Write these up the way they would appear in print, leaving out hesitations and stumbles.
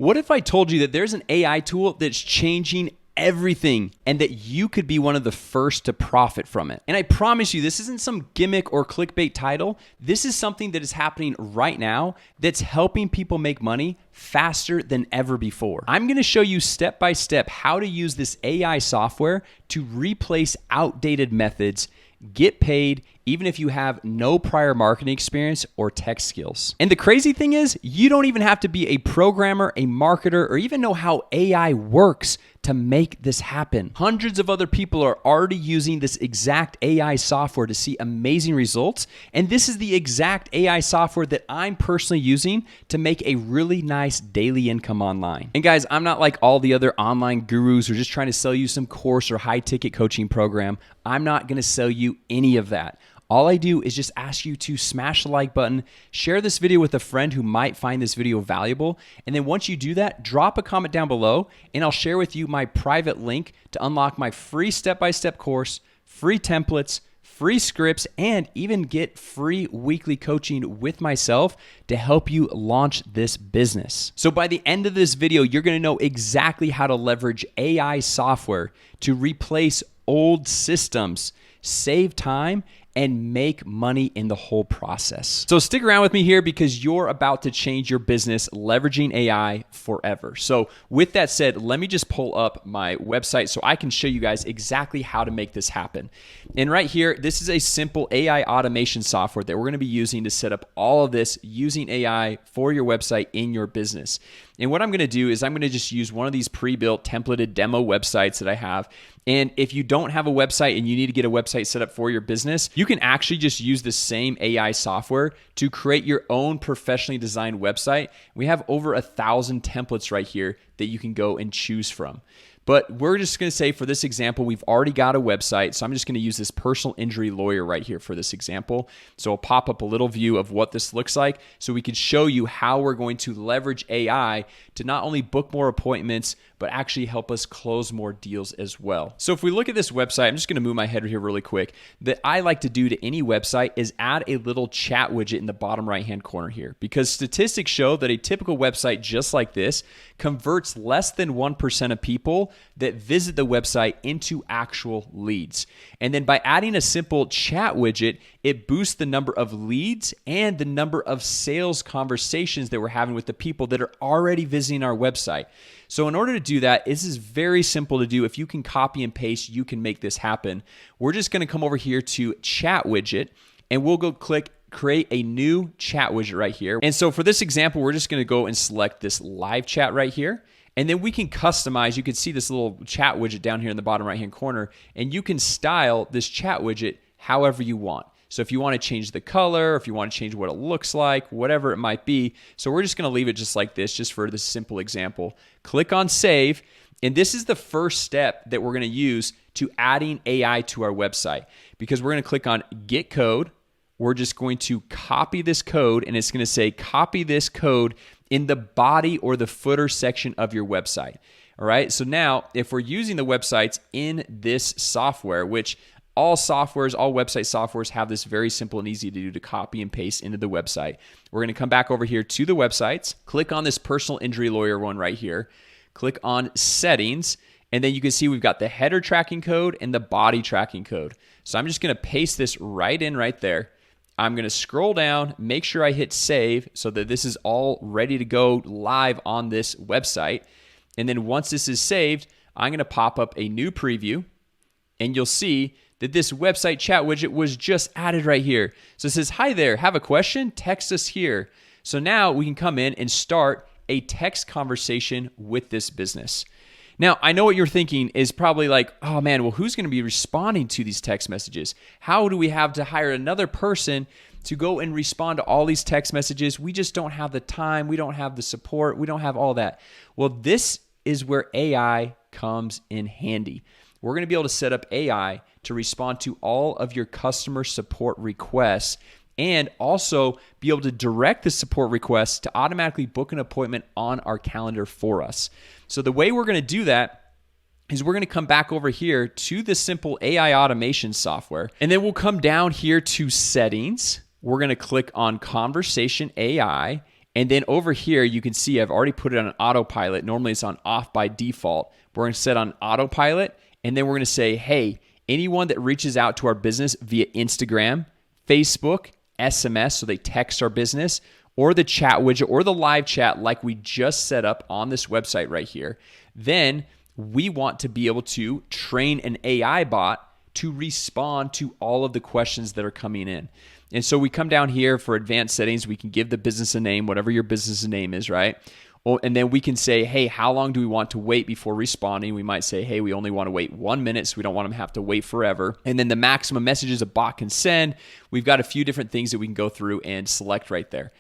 What if I told you that there's an AI tool that's changing everything and that you could be one of the first to profit from it? And I promise you, this isn't some gimmick or clickbait title. This is something that is happening right now that's helping people make money faster than ever before. I'm going to show you step by step how to use this AI software to replace outdated methods, get paid, even if you have no prior marketing experience or tech skills. And the crazy thing is, you don't even have to be a programmer, a marketer, or even know how AI works to make this happen. Hundreds of other people are already using this exact AI software to see amazing results. And this is the exact AI software that I'm personally using to make a really nice daily income online. And guys, I'm not like all the other online gurus who are just trying to sell you some course or high ticket coaching program. I'm not going to sell you any of that. All I do is just ask you to smash the like button, share this video with a friend who might find this video valuable, and then once you do that, drop a comment down below, and I'll share with you my private link to unlock my free step-by-step course, free templates, free scripts, and even get free weekly coaching with myself to help you launch this business. So by the end of this video, you're gonna know exactly how to leverage AI software to replace old systems, save time, and make money in the whole process. So stick around with me here because you're about to change your business leveraging AI forever. So with that said, let me just pull up my website so I can show you guys exactly how to make this happen. And right here, this is a simple AI automation software that we're going to be using to set up all of this using AI for your website in your business. And what I'm going to do is I'm going to just use one of these pre-built templated demo websites that I have. And if you don't have a website and you need to get a website set up for your business, you can actually just use the same AI software to create your own professionally designed website. We have over 1,000 templates right here that you can go and choose from. But we're just going to say for this example, we've already got a website. So I'm just going to use this personal injury lawyer right here for this example. So I'll pop up a little view of what this looks like so we can show you how we're going to leverage AI to not only book more appointments, but actually help us close more deals as well. So if we look at this website, I'm just going to move my head here really quick. That I like to do to any website is add a little chat widget in the bottom right-hand corner here, because statistics show that a typical website just like this converts less than 1% of people that visit the website into actual leads. And then by adding a simple chat widget, it boosts the number of leads and the number of sales conversations that we're having with the people that are already visiting our website. So in order to do that, this is very simple to do. If you can copy and paste, you can make this happen. We're just going to come over here to chat widget, and we'll go click create a new chat widget right here. And so for this example, we're just going to go and select this live chat right here. And then we can customize. You can see this little chat widget down here in the bottom right-hand corner, and you can style this chat widget however you want. So if you want to change the color, if you want to change what it looks like, whatever it might be. So we're just going to leave it just like this, just for this simple example. Click on save. And this is the first step that we're going to use to adding AI to our website, because we're going to click on get code. We're just going to copy this code, and it's going to say copy this code in the body or the footer section of your website. All right. So now if we're using the websites in this software, which all softwares, all website softwares have this very simple and easy to do to copy and paste into the website. We're going to come back over here to the websites, click on this personal injury lawyer one right here, click on settings, and then you can see we've got the header tracking code and the body tracking code. So I'm just going to paste this right in right there. I'm going to scroll down, make sure I hit save so that this is all ready to go live on this website. And then once this is saved, I'm going to pop up a new preview, and you'll see that this website chat widget was just added right here. So it says, hi there, have a question? Text us here. So now we can come in and start a text conversation with this business. Now, I know what you're thinking is probably like, oh man, well, who's going to be responding to these text messages? How do we have to hire another person to go and respond to all these text messages? We just don't have the time. We don't have the support. We don't have all that. Well, this is where AI comes in handy. We're going to be able to set up AI to respond to all of your customer support requests, and also be able to direct the support requests to automatically book an appointment on our calendar for us. So the way we're going to do that is we're going to come back over here to the simple AI automation software, and then we'll come down here to settings. We're going to click on conversation AI, And then over here, you can see I've already put it on autopilot. Normally it's on off by default. We're going to set on autopilot, and then we're going to say, hey, anyone that reaches out to our business via Instagram, Facebook, SMS, so they text our business, or the chat widget, or the live chat like we just set up on this website right here, then we want to be able to train an AI bot to respond to all of the questions that are coming in. And so we come down here for advanced settings. We can give the business a name, whatever your business name is, right? And then we can say, hey, how long do we want to wait before responding? We might say, hey, we only want to wait 1 minute, so we don't want them to have to wait forever. And then the maximum messages a bot can send. We've got a few different things that we can go through and select right there.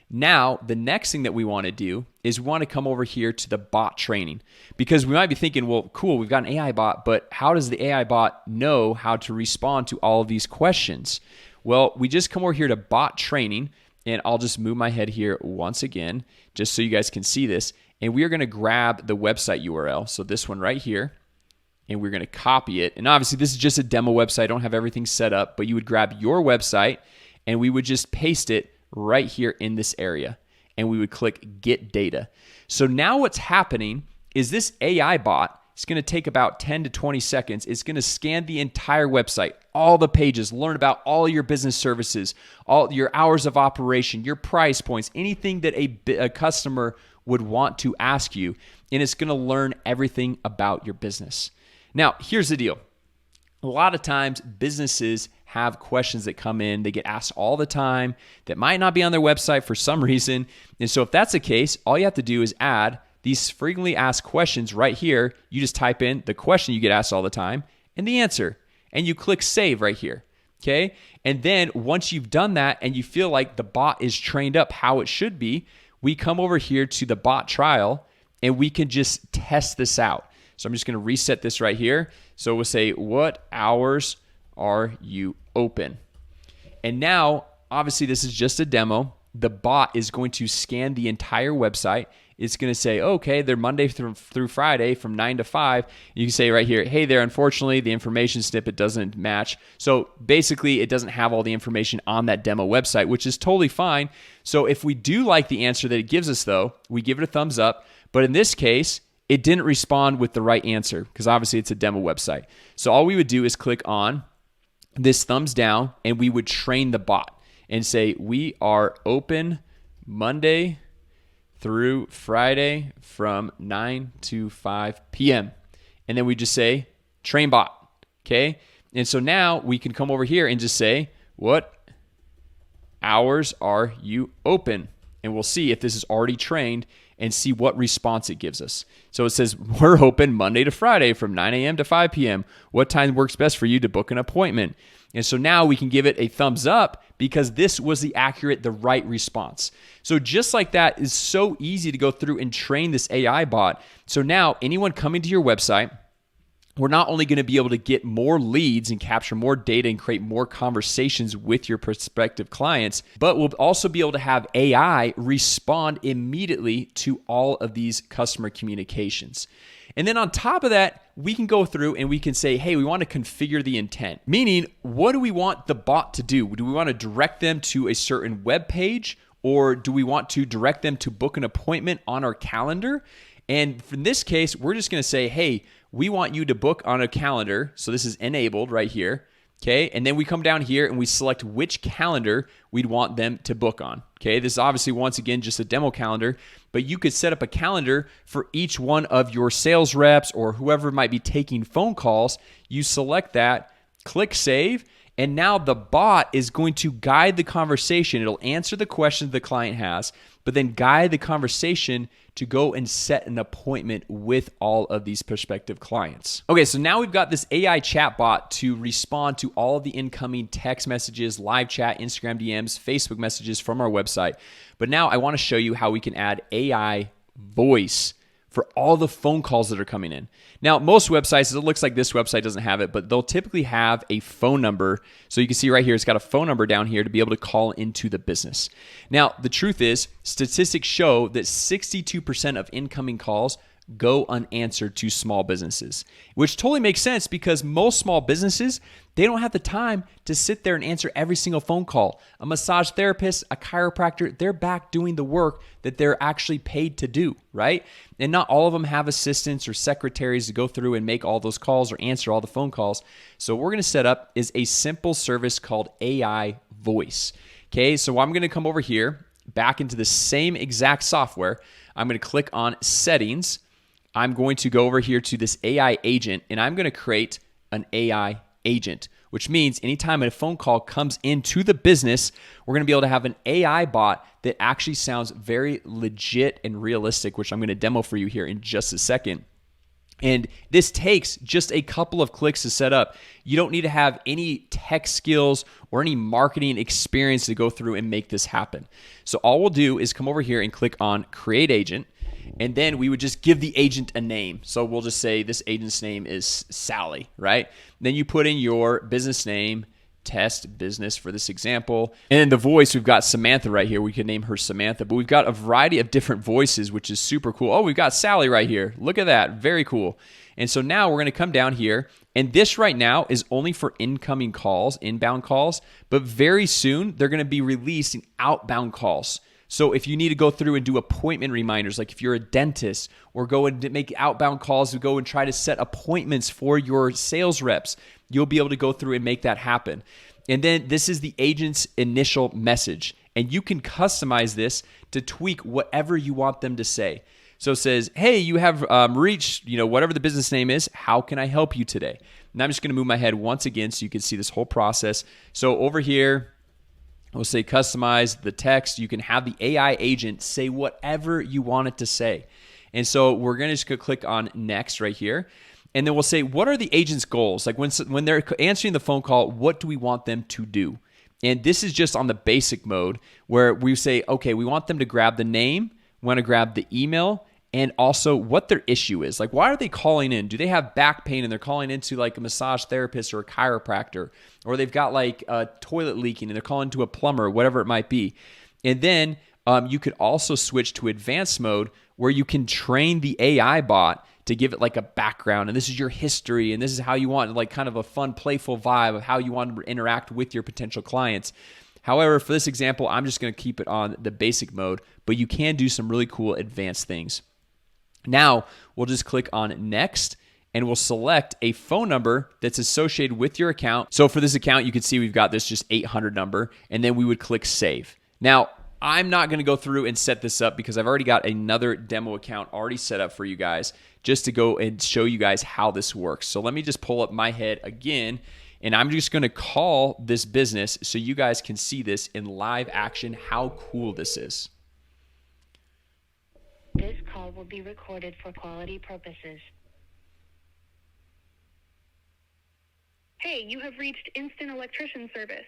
Now, the next thing that we want to do is we want to come over here to the bot training, because we might be thinking, well, cool, we've got an AI bot, but how does the AI bot know how to respond to all of these questions? Well, we just come over here to bot training, and I'll just move my head here once again, just so you guys can see this. And we are going to grab the website URL, so this one right here, and we're going to copy it. And obviously, this is just a demo website. I don't have everything set up, but you would grab your website, and we would just paste it right here in this area, and we would click Get Data. So now what's happening is this AI bot is going to take about 10 to 20 seconds. It's going to scan the entire website, all the pages, learn about all your business services, all your hours of operation, your price points, anything that a customer would want to ask you, and it's going to learn everything about your business. Now, here's the deal. A lot of times businesses have questions that come in, they get asked all the time that might not be on their website for some reason. And so if that's the case, all you have to do is add these frequently asked questions right here. You just type in the question you get asked all the time and the answer, and you click save right here. Okay. And then once you've done that and you feel like the bot is trained up how it should be, we come over here to the bot trial and we can just test this out. So I'm just going to reset this right here. So we'll say, what hours are you open? And now, obviously, this is just a demo. The bot is going to scan the entire website. It's going to say, okay, they're Monday through Friday from 9 to 5. You can say right here, hey there, unfortunately, the information snippet doesn't match. So basically, it doesn't have all the information on that demo website, which is totally fine. So if we do like the answer that it gives us, though, we give it a thumbs up. But in this case, it didn't respond with the right answer because obviously it's a demo website. So all we would do is click on this thumbs down, and we would train the bot and say, we are open Monday through Friday from 9 to 5 p.m. And then we just say, train bot, okay? And so now we can come over here and just say, what hours are you open? And we'll see if this is already trained and see what response it gives us. So it says, we're open Monday to Friday from 9 a.m. to 5 p.m. What time works best for you to book an appointment? And so now we can give it a thumbs up because this was the right response. So just like that is so easy to go through and train this AI bot. So now anyone coming to your website, we're not only going to be able to get more leads and capture more data and create more conversations with your prospective clients, but we'll also be able to have AI respond immediately to all of these customer communications. And then on top of that, we can go through and we can say, hey, we want to configure the intent. Meaning, what do we want the bot to do? Do we want to direct them to a certain web page, or do we want to direct them to book an appointment on our calendar? And in this case, we're just going to say, hey, we want you to book on a calendar. So this is enabled right here. Okay. And then we come down here and we select which calendar we'd want them to book on. Okay. This is obviously, once again, just a demo calendar, but you could set up a calendar for each one of your sales reps or whoever might be taking phone calls. You select that, click save, and now the bot is going to guide the conversation. It'll answer the questions the client has, but then guide the conversation to go and set an appointment with all of these prospective clients. Okay, so now we've got this AI chatbot to respond to all of the incoming text messages, live chat, Instagram DMs, Facebook messages from our website. But now I want to show you how we can add AI voice for all the phone calls that are coming in. Now, most websites, it looks like this website doesn't have it, but they'll typically have a phone number. So you can see right here, it's got a phone number down here to be able to call into the business. Now, the truth is, statistics show that 62% of incoming calls go unanswered to small businesses, which totally makes sense because most small businesses, They don't have the time to sit there and answer every single phone call. A massage therapist, a chiropractor, they're back doing the work that they're actually paid to do, right? And not all of them have assistants or secretaries to go through and make all those calls or answer all the phone calls. So what we're going to set up is a simple service called AI Voice. Okay, so I'm going to come over here, back into the same exact software. I'm going to click on Settings. I'm going to go over here to this AI agent, and I'm going to create an AI agent, which means anytime a phone call comes into the business, we're going to be able to have an AI bot that actually sounds very legit and realistic, which I'm going to demo for you here in just a second. And this takes just a couple of clicks to set up. You don't need to have any tech skills or any marketing experience to go through and make this happen. So all we'll do is come over here and click on Create Agent, and then we would just give the agent a name. So we'll just say this agent's name is Sally, right? Then you put in your business name, test business for this example. And in the voice, we've got Samantha right here. We could name her Samantha, but we've got a variety of different voices, which is super cool. Oh, we've got Sally right here. Look at that. Very cool. And so now we're going to come down here, and this right now is only for incoming calls, inbound calls, but very soon they're going to be releasing outbound calls. So if you need to go through and do appointment reminders, like if you're a dentist, or go and make outbound calls to go and try to set appointments for your sales reps, you'll be able to go through and make that happen. And then this is the agent's initial message, and you can customize this to tweak whatever you want them to say. So it says, hey, you have reached, whatever the business name is, how can I help you today? And I'm just going to move my head once again so you can see this whole process. So over here, we'll say customize the text. You can have the AI agent say whatever you want it to say. And so we're going to just go click on next right here. And then we'll say, what are the agent's goals? Like when they're answering the phone call, what do we want them to do? And this is just on the basic mode where we say, okay, we want them to grab the name, we want to grab the email, and also what their issue is. Like, why are they calling in? Do they have back pain and they're calling into like a massage therapist or a chiropractor? Or they've got like a toilet leaking and they're calling to a plumber or whatever it might be. And then you could also switch to advanced mode where you can train the AI bot to give it like a background. And this is your history. And this is how you want like kind of a fun, playful vibe of how you want to interact with your potential clients. However, for this example, I'm just going to keep it on the basic mode, but you can do some really cool advanced things. Now, we'll just click on next, and we'll select a phone number that's associated with your account. So for this account, you can see we've got this just 800 number, and then we would click save. Now, I'm not going to go through and set this up because I've already got another demo account already set up for you guys just to go and show you guys how this works. So let me just pull up my head again, and I'm just going to call this business so you guys can see this in live action, how cool this is. This call will be recorded for quality purposes. Hey, you have reached Instant Electrician Service.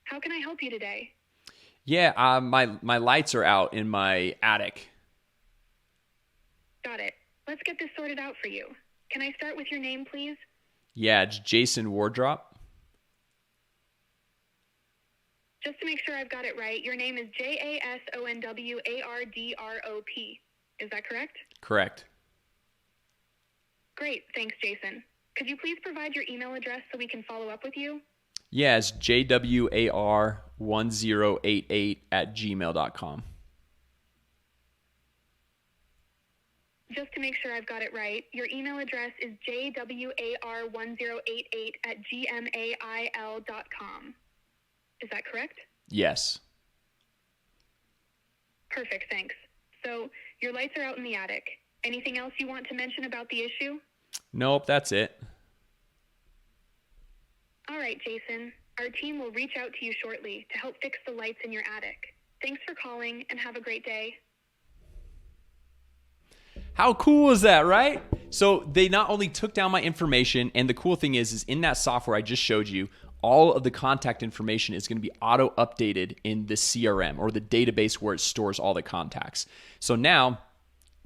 How can I help you today? Yeah, my lights are out in my attic. Got it. Let's get this sorted out for you. Can I start with your name, please? Yeah, it's Jason Wardrop. Just to make sure I've got it right, your name is JASONWARDROP. Is that correct? Correct. Great. Thanks, Jason. Could you please provide your email address so we can follow up with you? Yeah, it's jwar1088@gmail.com. Just to make sure I've got it right, your email address is jwar1088@gmail.com. Is that correct? Yes. Perfect, thanks. So, your lights are out in the attic. Anything else you want to mention about the issue? Nope, that's it. All right, Jason. Our team will reach out to you shortly to help fix the lights in your attic. Thanks for calling and have a great day. How cool is that, right? So they not only took down my information, and the cool thing is in that software I just showed you, all of the contact information is going to be auto-updated in the CRM or the database where it stores all the contacts. So now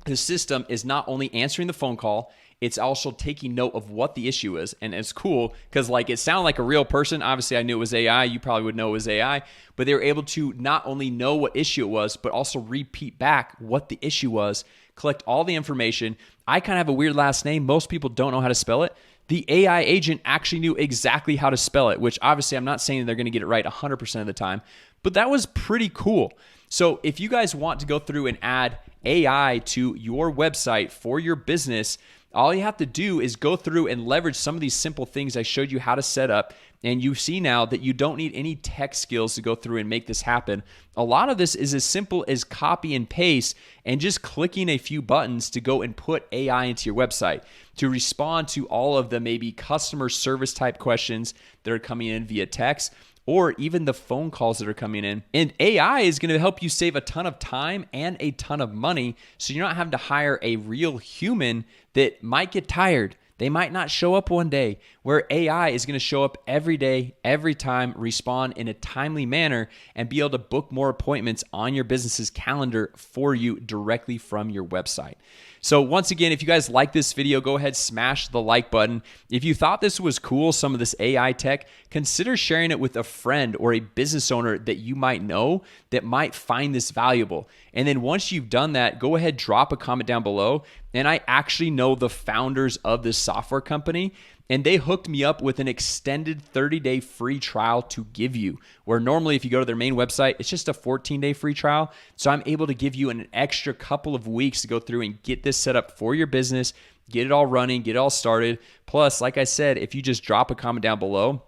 the system is not only answering the phone call, it's also taking note of what the issue is. And it's cool because like it sounded like a real person. Obviously, I knew it was AI. You probably would know it was AI. But they were able to not only know what issue it was, but also repeat back what the issue was, collect all the information. I kind of have a weird last name. Most people don't know how to spell it. the AI agent actually knew exactly how to spell it, which obviously I'm not saying they're going to get it right 100% of the time, but that was pretty cool. So if you guys want to go through and add AI to your website for your business, all you have to do is go through and leverage some of these simple things I showed you how to set up. And you see now that you don't need any tech skills to go through and make this happen. A lot of this is as simple as copy and paste and just clicking a few buttons to go and put AI into your website to respond to all of the maybe customer service type questions that are coming in via text, or even the phone calls that are coming in. And AI is going to help you save a ton of time and a ton of money, so you're not having to hire a real human that might get tired. They might not show up one day, where AI is going to show up every day, every time, respond in a timely manner, and be able to book more appointments on your business's calendar for you directly from your website. So once again, if you guys like this video, go ahead, smash the like button. If you thought this was cool, some of this AI tech, consider sharing it with a friend or a business owner that you might know that might find this valuable. And then once you've done that, go ahead, drop a comment down below. And I actually know the founders of this software company, and they hooked me up with an extended 30-day free trial to give you, where normally if you go to their main website, it's just a 14-day free trial. So I'm able to give you an extra couple of weeks to go through and get this set up for your business, get it all running, get it all started. Plus, like I said, if you just drop a comment down below,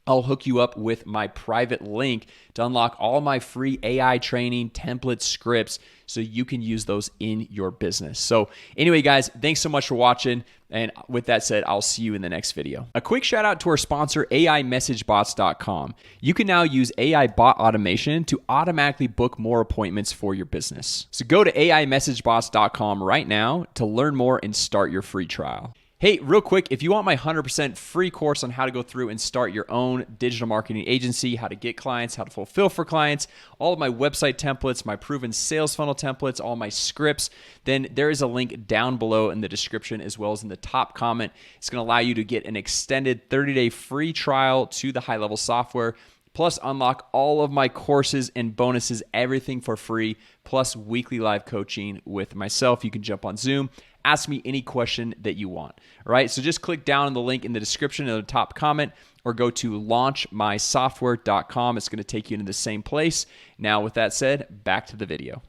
I'll hook you up with my private link to unlock all my free AI training, templates, scripts, so you can use those in your business. So anyway, guys, thanks so much for watching. And with that said, I'll see you in the next video. A quick shout out to our sponsor, AIMessageBots.com. You can now use AI bot automation to automatically book more appointments for your business. So go to AIMessageBots.com right now to learn more and start your free trial. Hey, real quick, if you want my 100% free course on how to go through and start your own digital marketing agency, how to get clients, how to fulfill for clients, all of my website templates, my proven sales funnel templates, all my scripts, then there is a link down below in the description as well as in the top comment. It's going to allow you to get an extended 30-day free trial to the HighLevel software, plus unlock all of my courses and bonuses, everything for free, plus weekly live coaching with myself. You can jump on Zoom, ask me any question that you want. All right, so just click down on the link in the description in the top comment, or go to launchmysoftware.com. It's going to take you into the same place. Now, with that said, back to the video.